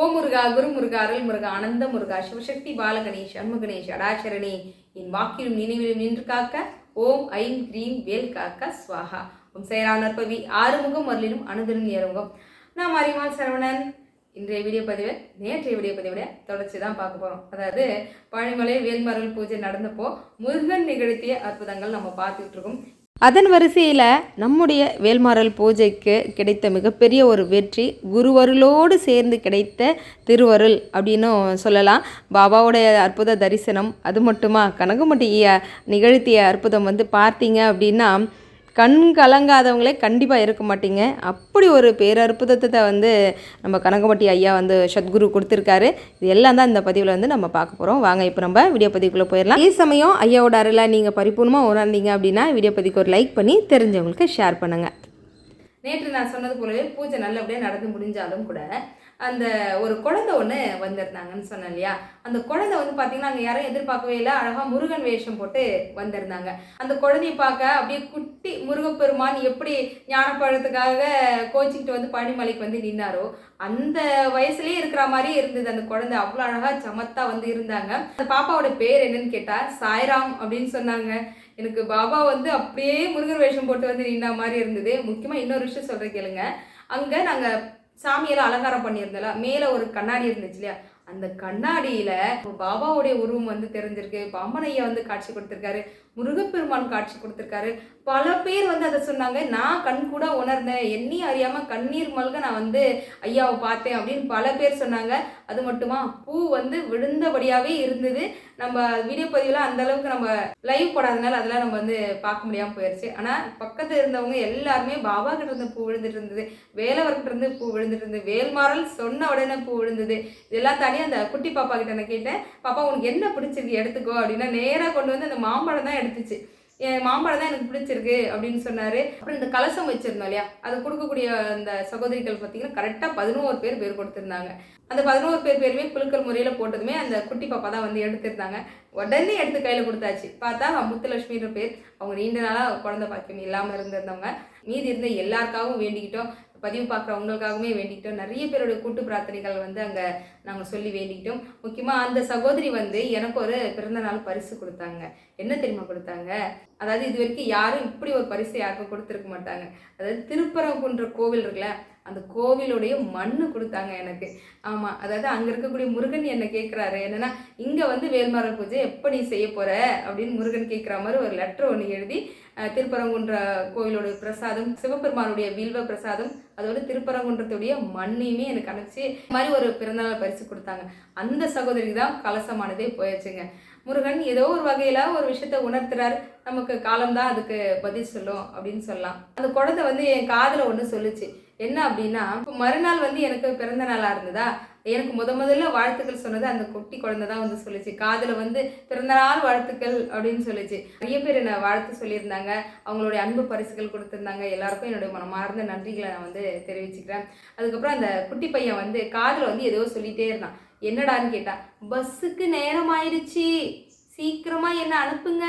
ஓ முருகா, குரு முருகா, அருள் முருகா, ஆனந்த முருகா, சிவசக்தி பாலகணேஷ், அன்முகணேஷ், அடாசரணி என் வாக்கிலும் நினைவிலும் நின்று காக்க ஓம் ஐம் கிரீம் வேல் காக்க ஸ்வாஹா. ஓம் சேரா நற்பவி ஆறுமுகம் அருளிலும் அனுதினம் ஏறுமுகம். நான் மரிமால் சரவணன். இன்றைய வீடியோ பதிவை நேற்றைய வீடியோ பதிவிட தொடர்ச்சி தான் பார்க்க போகிறோம். அதாவது பழனிமலை வேல்மரல் பூஜை நடந்தப்போ முருகன் நிகழ்த்திய அற்புதங்கள் நம்ம பார்த்துட்டு இருக்கோம். அதன் வரிசையில் நம்முடைய வேல்மாறல் பூஜைக்கு கிடைத்த மிகப்பெரிய ஒரு வெற்றி குருவருளோடு சேர்ந்து கிடைத்த திருவருள் அப்படின்னு சொல்லலாம். பாபாவுடைய அற்புத தரிசனம், அது மட்டுமா கனகமட்டி நிகழ்த்திய அற்புதம் பார்த்தீங்க அப்படின்னா கண் கலங்காதவங்களே கண்டிப்பாக இருக்க மாட்டீங்க. அப்படி ஒரு பேரற்புதத்தை நம்ம கனகமட்டி ஐயா சத்குரு கொடுத்துருக்காரு. இது எல்லாம் தான் இந்த பதிவில் நம்ம பார்க்க போகிறோம். வாங்க இப்போ நம்ம வீடியோ பதிவுக்குள்ளே போயிடலாம். இதே சமயம் ஐயாவோட அருளை நீங்கள் பரிபூர்ணமாக உணர்ந்தீங்க அப்படின்னா வீடியோ பதிவுக்கு ஒரு லைக் பண்ணி தெரிஞ்சவங்களுக்கு ஷேர் பண்ணுங்கள். நேற்று நான் சொன்னது போலவே பூஜை நல்லபடியாக நடந்து முடிஞ்சாலும் கூட அந்த ஒரு குழந்தை ஒன்று வந்திருந்தாங்கன்னு சொன்னேன் இல்லையா. அந்த குழந்தை பார்த்தீங்கன்னா அங்கே யாரும் எதிர்பார்க்கவே இல்லை. அழகாக முருகன் வேஷம் போட்டு வந்திருந்தாங்க. அந்த குழந்தைய பார்க்க அப்படியே குட்டி முருகப்பெருமான் எப்படி ஞானப்பழத்துக்காக கோச்சிக்கிட்டு பழனிமலைக்கு நின்னாரோ அந்த வயசுலேயே இருக்கிற மாதிரி இருந்தது அந்த குழந்தை. அவ்வளோ அழகாக சமத்தா இருந்தாங்க. அந்த பாப்பாவோட பேர் என்னன்னு கேட்டால் சாய்ராம் அப்படின்னு சொன்னாங்க. எனக்கு பாபா அப்படியே முருகர் வேஷம் போட்டு நின்னா மாதிரி இருந்தது. முக்கியமாக இன்னொரு விஷயம் சொல்கிறேன் கேளுங்க. அங்கே நாங்கள் சாமியெல்லாம் அலங்காரம் பண்ணியிருந்தோம்ல, மேலே ஒரு கண்ணாடி இருந்துச்சு இல்லையா, அந்த கண்ணாடியில் பாபாவுடைய உருவம் தெரிஞ்சிருக்கு. பாம்பனையா காட்சி கொடுத்துருக்காரு, முருகப்பெருமான் காட்சி கொடுத்துருக்காரு. பல பேர் அதை சொன்னாங்க. நான் கண் கூட உணர்ந்தேன், எண்ணி அறியாமல் கண்ணீர் மல்க நான் ஐயாவை பார்த்தேன் அப்படின்னு பல பேர் சொன்னாங்க. அது மட்டுமா பூ விழுந்தபடியாகவே இருந்தது. நம்ம வீடியோ பதிவில் அந்த அளவுக்கு நம்ம லைவ் போடாதனால அதெல்லாம் நம்ம பார்க்க முடியாமல் போயிடுச்சு. ஆனால் பக்கத்தில் இருந்தவங்க எல்லாருமே பாபா கிட்ட இருந்து பூ விழுந்துட்டு இருந்தது, வேலவர்கிட்ட இருந்து பூ விழுந்துட்டு இருந்தது, வேல்மாறல் சொன்ன உடனே பூ விழுந்தது. இதெல்லாம் தாண்டி அந்த குட்டி பாப்பா கிட்ட நான் கேட்டேன், பாப்பா உனக்கு என்ன பிடிச்சிருக்கு எடுத்துக்கோ அப்படின்னா நேராக கொண்டு அந்த மாம்பழம் தான் எடுத்துச்சு. என் மாம்பழம் தான் எனக்கு பிடிச்சிருக்கு அப்படின்னு சொன்னார். அப்புறம் இந்த கலசம் வச்சுருந்தோம் இல்லையா, அது கொடுக்கக்கூடிய அந்த சகோதரிகள் பார்த்தீங்கன்னா கரெக்டாக 11 பேர் கொடுத்துருந்தாங்க. அந்த 11 பேருமே குலுக்கல் முறையில் போட்டதுமே அந்த குட்டி பாப்பா தான் எடுத்திருந்தாங்க. உடனே எடுத்து கையில் கொடுத்தாச்சு. பார்த்தா முத்துலட்சுமின்ற பேர். அவங்க நீண்ட நாளாக குழந்தை பாக்கியம் இல்லாமல் இருந்திருந்தவங்க. மீதி இருந்த எல்லாருக்காகவும் வேண்டிக்கிட்டோம். பதிவு பார்க்குறவங்களுக்காகவுமே வேண்டிக்கிட்டோம். நிறைய பேரோட கூட்டு பிரார்த்தனைகள் அங்கே நாங்கள் சொல்லி வேண்டிக்கிட்டோம். முக்கியமாக அந்த சகோதரி எனக்கு ஒரு பிறந்த நாள் பரிசு கொடுத்தாங்க. என்ன தெரியுமா கொடுத்தாங்க? அதாவது இது வரைக்கும் யாரும் இப்படி ஒரு பரிசு யாருக்கும் கொடுத்துருக்க மாட்டாங்க. அதாவது திருப்பரங்குன்ற கோவில் இருக்குல்ல, அந்த கோவிலுடைய மண்ணு கொடுத்தாங்க எனக்கு. ஆமாம், அதாவது அங்கே இருக்கக்கூடிய முருகன் என்னை கேட்குறாரு, என்னென்னா இங்கே வேல்மாறல் பூஜை எப்போ நீ செய்ய போகிற அப்படின்னு முருகன் கேட்குற மாதிரி ஒரு லெட்டர் ஒன்று எழுதி திருப்பரங்குன்ற கோவிலோட பிரசாதம், சிவபெருமானுடைய வில்வ பிரசாதம், அதோட திருப்பரங்குன்றத்துடைய மண்ணையுமே எனக்கு அனுப்பிச்சு இந்த மாதிரி ஒரு பிறந்தநாள் பரிசு கொடுத்தாங்க. அந்த சகோதரிக்கு தான் கலசமானதே போயிடுச்சுங்க. முருகன் ஏதோ ஒரு வகையில் ஒரு விஷயத்த உணர்த்துறாரு. நமக்கு காலம்தான் அதுக்கு பதில் சொல்லும் அப்படின்னு சொல்லலாம். அந்த குழந்தை என் காதில் ஒன்று சொல்லுச்சு. என்ன அப்படின்னா, இப்போ மறுநாள் எனக்கு பிறந்த நாளாக இருந்ததா, எனக்கு முதல்ல வாழ்த்துக்கள் சொன்னது அந்த குட்டி குழந்தை தான் சொல்லிச்சு. காதில் பிறந்தநாள் வாழ்த்துக்கள் அப்படின்னு சொல்லிச்சு. நிறைய பேர் என்னை வாழ்த்து சொல்லியிருந்தாங்க, அவங்களுடைய அன்பு பரிசுகள் கொடுத்துருந்தாங்க. எல்லாருக்கும் என்னுடைய மனமார்ந்த நன்றிகளை நான் தெரிவிச்சுக்கிறேன். அதுக்கப்புறம் அந்த குட்டி பையன் காதில் ஏதோ சொல்லிகிட்டே இருந்தான். என்னடான்னு கேட்டான். பஸ்ஸுக்கு நேரம் ஆயிடுச்சு, சீக்கிரமா என்ன அனுப்புங்க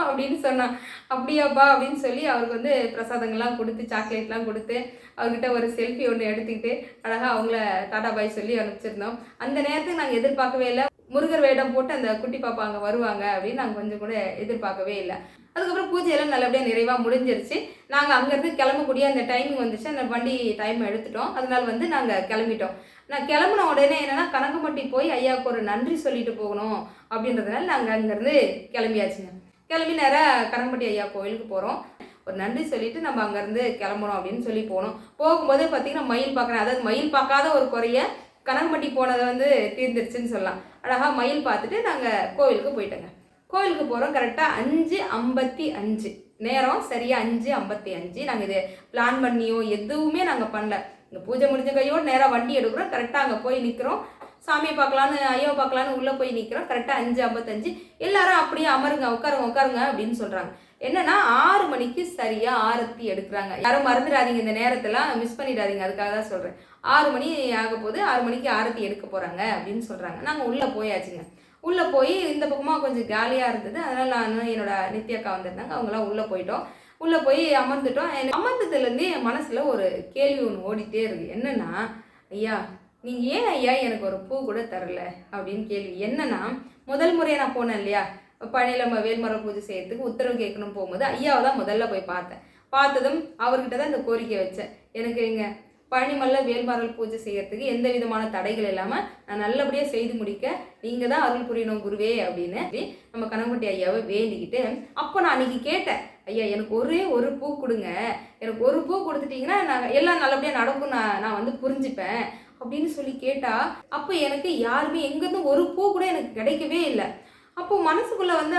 அப்படின்னு சொன்னான். அப்படியாப்பா அப்படின்னு சொல்லி அவருக்கு பிரசாதங்கள்லாம் கொடுத்து சாக்லேட்லாம் கொடுத்து அவர்கிட்ட ஒரு செல்ஃபி ஒன்று எடுத்துக்கிட்டு அழகாக அவங்கள டாடா பாய் சொல்லி அனுப்பிச்சிருந்தோம். அந்த நேரத்துக்கு நாங்கள் எதிர்பார்க்கவே இல்லை, முருகர் வேடம் போட்டு அந்த குட்டி பாப்பா அங்கே வருவாங்க அப்படின்னு நாங்கள் கொஞ்சம் கூட எதிர்பார்க்கவே இல்லை. அதுக்கப்புறம் பூஜையெல்லாம் நல்லபடியாக நிறைவாக முடிஞ்சிருச்சு. நாங்கள் அங்கேருந்து கிளம்பக்கூடிய அந்த டைமிங் வந்துச்சு. அந்த வண்டி டைம் எடுத்துட்டோம். அதனால நாங்கள் கிளம்பிட்டோம். நான் கிளம்புன உடனே என்னென்னா கனகமட்டி போய் ஐயாவுக்கு ஒரு நன்றி சொல்லிட்டு போகணும் அப்படின்றதுனால நாங்கள் அங்கேருந்து கிளம்பியாச்சுங்க. கிளம்பி நேராக கனகமட்டி ஐயா கோயிலுக்கு போகிறோம். ஒரு நன்றி சொல்லிவிட்டு நம்ம அங்கேருந்து கிளம்பணும் அப்படின்னு சொல்லி போனோம். போகும்போது பார்த்திங்கன்னா மயில் பார்க்குறேன். அதாவது மயில் பார்க்காத ஒரு குறைய கனகமட்டி போனதை தீர்ந்துருச்சுன்னு சொல்லலாம். அழகாக மயில் பார்த்துட்டு நாங்கள் கோவிலுக்கு போயிட்டோங்க. கோவிலுக்கு போகிறோம். கரெக்டாக 5:55 நேரம், சரியாக 5:55. நாங்கள் இது பிளான் பண்ணியோ எதுவுமே நாங்கள் பண்ணல. இங்கே பூஜை முடிஞ்ச கையோடு நேராக வண்டி எடுக்கிறோம். கரெக்டாக அங்கே போய் நிற்கிறோம். சாமியை பார்க்கலான்னு ஐயாவை பார்க்கலான்னு உள்ளே போய் நிற்கிறோம். கரெக்டாக 5:55. எல்லாரும் அப்படியே அமருங்க, உட்காருங்க அப்படின்னு சொல்கிறாங்க. என்னன்னா 6 மணிக்கு சரியாக ஆரத்தி எடுக்கிறாங்க. யாரும் மறந்துடாதீங்க, இந்த நேரத்தெல்லாம் மிஸ் பண்ணிடாதீங்க, அதுக்காக தான் சொல்கிறேன். 6 மணி ஆக போது, 6 மணிக்கு ஆரத்தி எடுக்க போகிறாங்க அப்படின்னு சொல்கிறாங்க. நாங்கள் உள்ளே போயாச்சுங்க. உள்ளே போய் இந்த பக்கமாக கொஞ்சம் காலியாக இருந்தது. அதனால் நான் என்னோட நித்யாக்கா வந்திருந்தாங்க, அவங்களாம் உள்ளே போயிட்டோம். உள்ளே போய் அமர்ந்துட்டோம். அமர்ந்ததுலேருந்து என் மனசில் ஒரு கேள்வி ஒன்று ஓடிட்டே இருக்குது. என்னென்னா, ஐயா நீங்கள் ஏன் ஐயா எனக்கு ஒரு பூ கூட தரல அப்படின்னு கேள்வி. என்னன்னா, முதல் முறையாக நான் போனேன் இல்லையா, பழனியில் வேல்மர பூஜை செய்யறதுக்கு உத்தரவு கேட்கணும் போகும்போது ஐயாவை தான் முதல்ல போய் பார்த்தேன். பார்த்ததும் அவர்கிட்ட தான் இந்த கோரிக்கை வச்சேன். எனக்கு இங்கே பழனிமலையில் வேல்மரல் பூஜை செய்யறதுக்கு எந்த விதமான தடைகள் இல்லாமல் நான் நல்லபடியாக செய்து முடிக்க நீங்கள் தான் அருள் புரியணும் குருவே அப்படின்னு நம்ம கனகம்பட்டி ஐயாவை வேண்டிக்கிட்டு, அப்போ நான் அன்றைக்கி கேட்டேன், ஐயா எனக்கு ஒரே ஒரு பூ கொடுங்க, எனக்கு ஒரு பூ கொடுத்துட்டிங்கன்னா நான் எல்லாம் நல்லபடியாக நடக்கும், நான் வந்து புரிஞ்சுப்பேன் அப்படின்னு சொல்லி கேட்டால், அப்போ எனக்கு யாருமே எங்கேருந்து ஒரு பூ கூட எனக்கு கிடைக்கவே இல்லை. அப்போது மனசுக்குள்ளே வந்து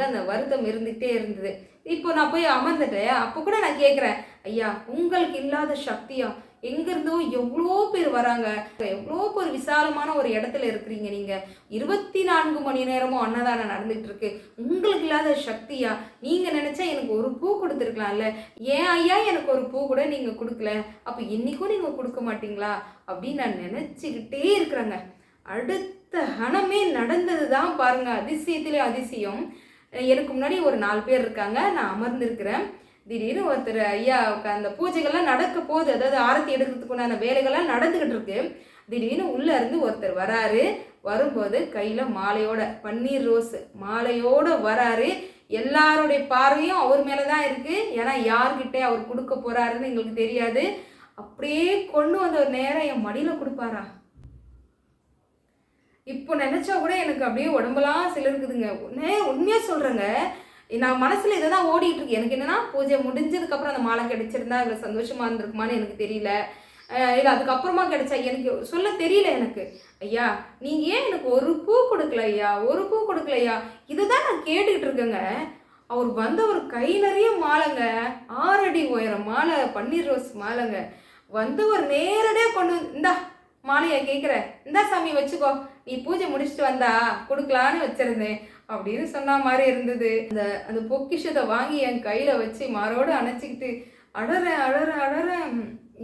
அந்த வருத்தம் இருந்துகிட்டே இருந்தது. இப்போ நான் போய் அமர்ந்துட்டேன். அப்போ கூட நான் கேட்குறேன், ஐயா உங்களுக்கு இல்லாத சக்தியா, எங்கேருந்தோ எவ்வளோ பேர் வராங்க, எவ்வளோ ஒரு விசாலமான ஒரு இடத்துல இருக்கிறீங்க, நீங்கள் 24 மணி நேரமும் அன்னதானம் நடந்துகிட்டு இருக்கு, உங்களுக்கு இல்லாத சக்தியா, நீங்கள் நினச்சா எனக்கு ஒரு பூ கொடுத்துருக்கலாம்ல, ஏன் ஐயா எனக்கு ஒரு பூ கூட நீங்கள் கொடுக்கல, அப்போ இன்னைக்கும் நீங்கள் கொடுக்க மாட்டீங்களா அப்படின்னு நான் நினச்சிக்கிட்டே இருக்கிறேங்க. அடுத்த கணமே நடந்தது தான் பாருங்க, அதிசயத்திலே அதிசயம். எனக்கு முன்னாடி ஒரு 4 பேர் இருக்காங்க, நான் அமர்ந்திருக்கிறேன். திடீர்னு ஒருத்தர் ஐயா அந்த பூஜைகள்லாம் நடக்க போகுது, அதாவது ஆரத்தி எடுக்கிறதுக்குண்டான வேலைகள்லாம் நடந்துக்கிட்டு இருக்கு. திடீர்னு உள்ளே இருந்து ஒருத்தர் வராரு. வரும்போது கையில் மாலையோட, பன்னீர் ரோஸ் மாலையோடு வராரு. எல்லாருடைய பார்வையும் அவர் மேலே தான் இருக்குது. ஏன்னா யார்கிட்ட அவர் கொடுக்க போகிறாருன்னு எங்களுக்கு தெரியாது. அப்படியே கொண்டு வந்த ஒரு நேரம் என் மடியில் கொடுப்பாரா. இப்போ நினச்சா கூட எனக்கு அப்படியே உடம்பெல்லாம் சிலருக்குதுங்க. உண்மையாக சொல்கிறேங்க, நான் மனசில் இதை தான் ஓடிட்டு இருக்கு. எனக்கு என்னென்னா, பூஜை முடிஞ்சதுக்கப்புறம் அந்த மாலை கிடைச்சிருந்தா இவ்வளோ சந்தோஷமாக இருந்திருக்குமான்னு எனக்கு தெரியல. இல்லை அதுக்கப்புறமா கிடைச்சா எனக்கு சொல்ல தெரியல எனக்கு. ஐயா நீங்கள் ஏன் எனக்கு ஒரு பூ கொடுக்கல ஐயா, ஒரு பூ கொடுக்கல ஐயா, இதை தான் நான் கேட்டுக்கிட்டு இருக்கேங்க. அவர் வந்த ஒரு கை நிறைய மாலைங்க, 6 அடி உயரம் மாலை, பன்னீர் ரோஸ் மாலைங்க. வந்து ஒரு நேரடியாக கொண்டு இந்தா மாலையை கேட்குற, இந்தா சாமி வச்சுக்கோ, நீ பூஜை முடிச்சுட்டு வந்தா கொடுக்கலான்னு வச்சிருந்தேன் அப்படின்னு சொன்ன மாதிரி இருந்தது. அந்த பொக்கிஷத்தை வாங்கி என் கையில் வச்சு மாரோடு அணைச்சிக்கிட்டு அழறேன்.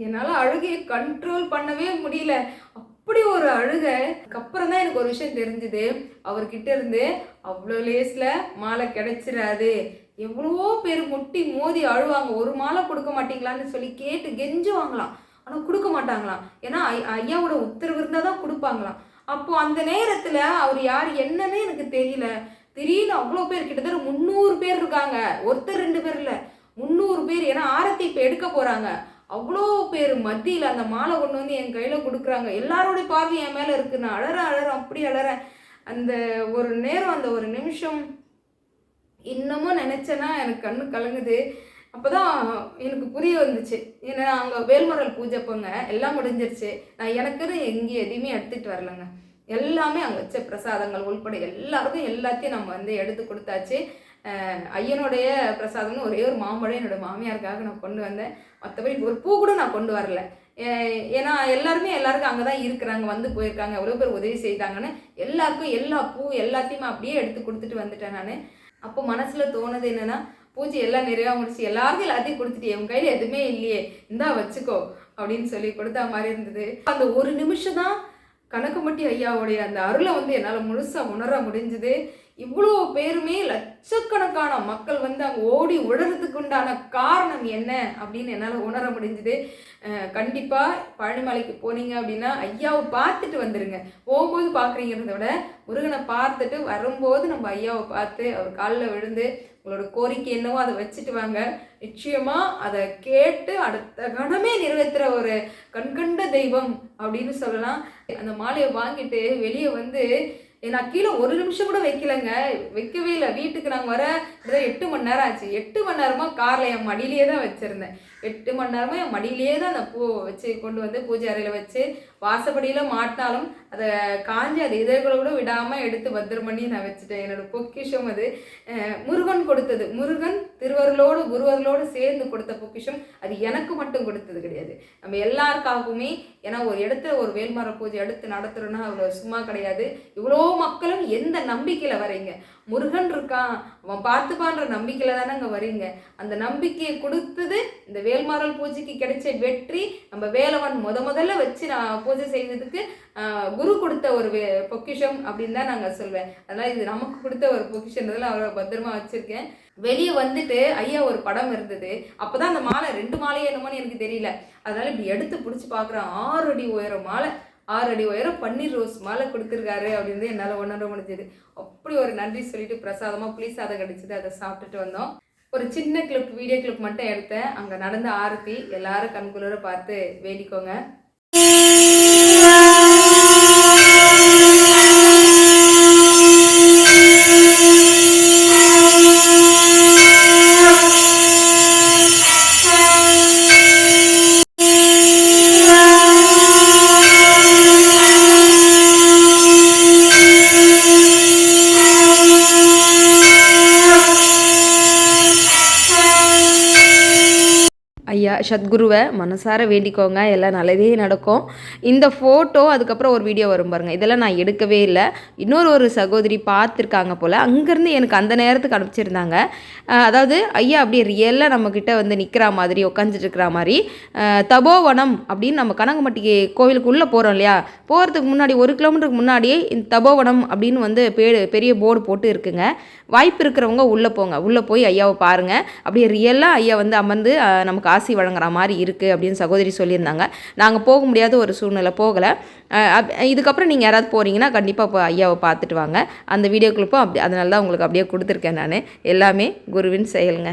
என்னால் அழுகையை கண்ட்ரோல் பண்ணவே முடியல. அப்படி ஒரு அழுகை. அதுக்கப்புறம் தான் எனக்கு ஒரு விஷயம் தெரிஞ்சுது, அவர்கிட்ட இருந்து அவ்வளோ லேஸில் மாலை கிடைச்சிடாது. எவ்வளோ பேர் முட்டி மோதி அழுவாங்க, ஒரு மாலை கொடுக்க மாட்டீங்களான்னு சொல்லி கேட்டு கெஞ்சுவாங்களாம், ஆனால் கொடுக்க மாட்டாங்களாம். ஏன்னா ஐயாவோட உத்தரவு இருந்தால் தான் கொடுப்பாங்களாம். அப்போது அந்த நேரத்தில் அவர் யார் என்னன்னே எனக்கு தெரியல. திடீர்னு அவ்வளோ பேர், கிட்டத்தட்ட 300 பேர் இருக்காங்க, ஒருத்தர் 2 பேர் இல்லை, 300 பேர். ஏன்னா ஆரத்தி இப்போ எடுக்க போகிறாங்க. அவ்வளோ பேர் மத்தியில் அந்த மாலை கொண்டு வந்து என் கையில் கொடுக்குறாங்க. எல்லாரோடைய பார்வை என் மேலே இருக்குது. நான் அழறேன், அப்படி அழறேன். அந்த ஒரு நேரம், அந்த ஒரு நிமிஷம் இன்னமும் நினச்சேன்னா எனக்கு கண்ணு கலங்குது. அப்போ தான் எனக்கு புரிய வந்துச்சு. ஏன்னா அங்கே வேல்மரல் பூஜை போங்க, எல்லாம் முடிஞ்சிருச்சு. நான் எனக்குன்னு எங்கேயும் எதையுமே எடுத்துகிட்டு வரலைங்க. எல்லாமே அங்கே வச்ச பிரசாதங்கள் உள்பட எல்லாருக்கும் எல்லாத்தையும் நம்ம வந்து எடுத்து கொடுத்தாச்சு. ஐயனுடைய பிரசாதம்னு ஒரே ஒரு மாம்பழம் என்னோடய மாமியாருக்காக நான் கொண்டு வந்தேன். மற்றபடி ஒரு பூ கூட நான் கொண்டு வரல. ஏன்னா எல்லாருக்கும் அங்கே தான் இருக்கிறாங்க, வந்து போயிருக்காங்க, எவ்வளோ பேர் உதவி செய்தாங்கன்னு எல்லாருக்கும் எல்லா பூ எல்லாத்தையுமே அப்படியே எடுத்து கொடுத்துட்டு வந்துட்டேன் நான். அப்போ மனசில் தோணுது என்னென்னா, பூஜை எல்லாம் நிறைவாக முடிச்சு எல்லாருக்கும் எல்லாத்தையும் கொடுத்துட்டு என் கையில் எதுவுமே இல்லையே, இந்தா வச்சுக்கோ அப்படின்னு சொல்லி கொடுத்தா மாதிரி இருந்தது. அந்த ஒரு நிமிஷம் தான் கனகம்பட்டி ஐயாவுடைய அந்த அருளை வந்து என்னால் முழுசாக உணர முடிஞ்சுது. இவ்வளோ பேருமே லட்சக்கணக்கான மக்கள் வந்து அங்கே ஓடி உழறதுக்கு உண்டான காரணம் என்ன அப்படின்னு என்னால் உணர முடிஞ்சுது. கண்டிப்பாக பழனிமலைக்கு போனீங்க அப்படின்னா ஐயாவை பார்த்துட்டு வந்துடுங்க. போகும்போது பார்க்குறீங்கிறத விட முருகனை பார்த்துட்டு வரும்போது நம்ம ஐயாவை பார்த்து அவர் காலில் விழுந்து உங்களோட கோரிக்கை என்னவோ அதை வச்சுட்டு வாங்க. நிச்சயமாக அதை கேட்டு அடுத்த கணமே நிறைவேற்றுற ஒரு கண்கண்ட தெய்வம் அப்படின்னு சொல்லலாம். அந்த மாலையை வாங்கிட்டு வெளியே வந்து நான் கீழே ஒரு நிமிஷம் கூட வைக்கவே இல்லை. வீட்டுக்கு நாங்கள் வர 8 மணி நேரம் ஆச்சு. 8 மணி நேரமாக காரில் என் மடியிலேயே தான் வச்சுருந்தேன். 8 மணி நேரமாக என் மடியிலேயே தான் அந்த பூ வச்சு கொண்டு வந்து பூஜை அறையில் வச்சு வாசப்படியில் மாட்டினாலும் அதை காஞ்சி அது இதழ்களை கூட விடாமல் எடுத்து பத்திரம் பண்ணி நான் வச்சுட்டேன். என்னோடய பொக்கிஷம் அது முருகன் கொடுத்தது. முருகன் திருவருளோடு குருவர்களோடு சேர்ந்து கொடுத்த பொக்கிஷம். அது எனக்கு மட்டும் கொடுத்தது கிடையாது, நம்ம எல்லாருக்காகவுமே. ஏன்னா ஒரு இடத்துல ஒரு வேல்மர பூஜை எடுத்து நடத்துகிறோன்னா அவ்வளோ சும்மா கிடையாது. இவ்வளோ மக்களும் எந்த நம்பிக்கையில் வரீங்க, முருகன் இருக்கான், அவன் பார்த்துப்பான்ற நம்பிக்கையில் தானே அங்கே வரீங்க. அந்த நம்பிக்கையை கொடுத்தது இந்த வேல்மாறல் பூஜைக்கு கிடைச்ச வெற்றி. நம்ம வேலவன் முதல்ல வச்சு நான் பூஜை செய்ததுக்கு குரு கொடுத்த ஒரு பொக்கிஷம் அப்படின்னு தான் நாங்கள் சொல்வேன். அதனால் இது நமக்கு கொடுத்த ஒரு பொக்கிஷன்றதில் அவரை பத்திரமா வச்சுருக்கேன். வெளியே வந்துட்டு ஐயா ஒரு படம் இருந்தது. அப்போ தான் அந்த மாலை 2 மாலையே என்னமோன்னு எனக்கு தெரியல. அதனால் இப்படி எடுத்து பிடிச்சி பார்க்குறேன். 6 அடி உயரம் மாலை, 6 அடி உயரம் பன்னீர் ரோஸ் மாலை கொடுத்துருக்காரு அப்படின்னு என்னால் உணர முடிஞ்சது. அப்படி ஒரு நன்றி சொல்லிட்டு பிரசாதமாக புளி சாதம் கிடச்சிது, அதை சாப்பிட்டுட்டு வந்தோம். ஒரு சின்ன கிளிப், வீடியோ கிளிப் மட்டும் எடுத்தேன். அங்கே நடந்த ஆரத்தி எல்லாரும் கண்குளிர பார்த்து வேடிக்கோங்க. ஐயா சத்குருவை மனசார வேண்டிக்கோங்க, எல்லாம் நல்லதே நடக்கும். இந்த ஃபோட்டோ அதுக்கப்புறம் ஒரு வீடியோ வரும் பாருங்கள், இதெல்லாம் நான் எடுக்கவே இல்லை. ஒரு சகோதரி பார்த்துருக்காங்க போல், அங்கேருந்து எனக்கு அந்த நேரத்துக்கு அனுப்பிச்சிருந்தாங்க. அதாவது ஐயா அப்படியே ரியலாக நம்மக்கிட்ட வந்து நிற்கிற மாதிரி, உட்காந்துட்டு இருக்கிற மாதிரி. தபோவனம் அப்படின்னு நம்ம கனகம்பட்டி கோவிலுக்கு உள்ளே போகிறோம் இல்லையா, போகிறதுக்கு முன்னாடி 1 கிலோமீட்டருக்கு முன்னாடியே இந்த தபோவனம் அப்படின்னு வந்து பெரிய போர்டு போட்டு இருக்குங்க. வாய்ப்பு இருக்கிறவங்க உள்ளே போங்க, உள்ளே போய் ஐயாவை பாருங்கள். அப்படியே ரியலாக ஐயா வந்து அமர்ந்து நமக்கு ஆசி வழங்குற மாதிரி இருக்குது அப்படின்னு சகோதரி சொல்லியிருந்தாங்க. நாங்கள் போக முடியாத ஒரு சூழ்நிலை, போகலை. இதுக்கப்புறம் நீங்கள் யாராவது போகிறீங்கன்னா கண்டிப்பாக இப்போ ஐயாவை பார்த்துட்டு வாங்க. அந்த வீடியோ கிளிப்பும் அதனால தான் உங்களுக்கு அப்படியே கொடுத்துருக்கேன் நான். எல்லாமே குருவின் செயலுங்க.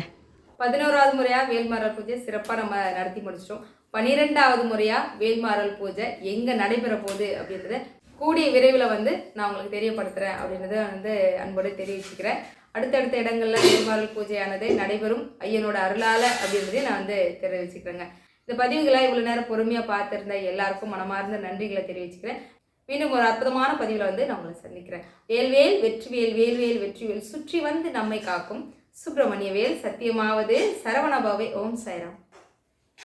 11வது முறையாக வேல்மாறல் பூஜை சிறப்பாக நம்ம நடத்தி முடிச்சிட்டோம். 12வது முறையாக வேல்மாறல் பூஜை எங்கே நடைபெற போகுது அப்படின்றத கூடிய விரைவில் வந்து நான் உங்களுக்கு தெரியப்படுத்துகிறேன் அப்படின்றத வந்து அன்போடு தெரிவிச்சுக்கிறேன். அடுத்தடுத்த இடங்களில் வேல்மாறல் பூஜையானது நடைபெறும் ஐயனோட அருளால் அப்படின்றதையும் நான் வந்து தெரிவிச்சுக்கிறேங்க. இந்த பதிவுகளை இவ்வளோ நேரம் பொறுமையாக பார்த்துருந்த எல்லாருக்கும் மனமார்ந்த நன்றிகளை தெரிவிச்சுக்கிறேன். மீண்டும் ஒரு அற்புதமான பதிவில் வந்து நான் உங்களை சந்திக்கிறேன். வேல்வேல் வெற்றிவேல், வேல்வேல் வெற்றிவேல், சுற்றி வந்து நம்மை காக்கும் சுப்பிரமணிய வேல். சத்தியமாவது சரவணபவே. ஓம் சாய்ராம்.